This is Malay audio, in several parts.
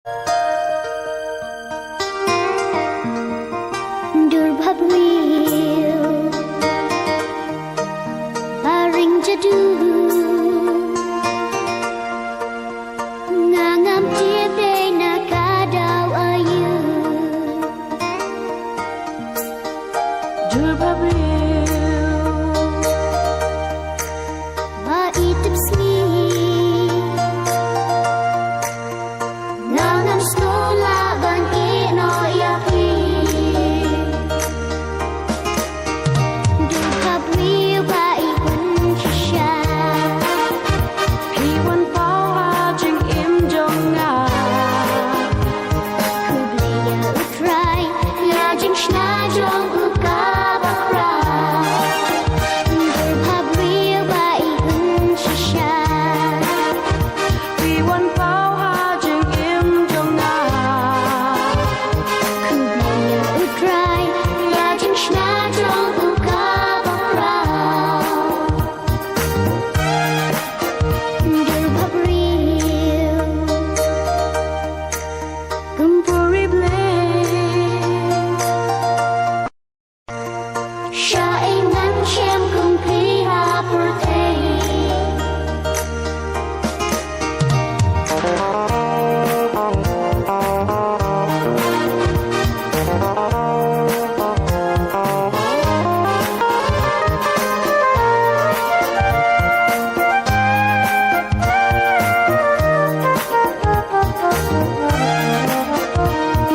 Dur Bhabriew Paring jadu ngangam tiebe na kadau ayu Dur Bhabriew ba itip sni ngangam snola ban ino yapi Dur Bhabriew ba ikun shisha Pi wan pao ha jing im jong nga Kublia utrai ya jing shna jong uka bakra Dur Bhabriew ba ikun shisha Pi wan pao ha jing im jong nga Kublia utrai ya jing shna jong uka bakra Dur Bhabriew Kumpuri ble Sha ingan chem kumpi ha purte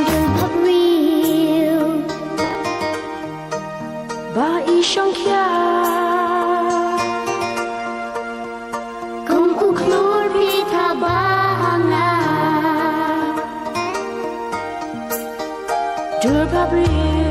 Dur Bhabriew ba i shong kya Kum uklur pi tha bahanga Dur Bhabriew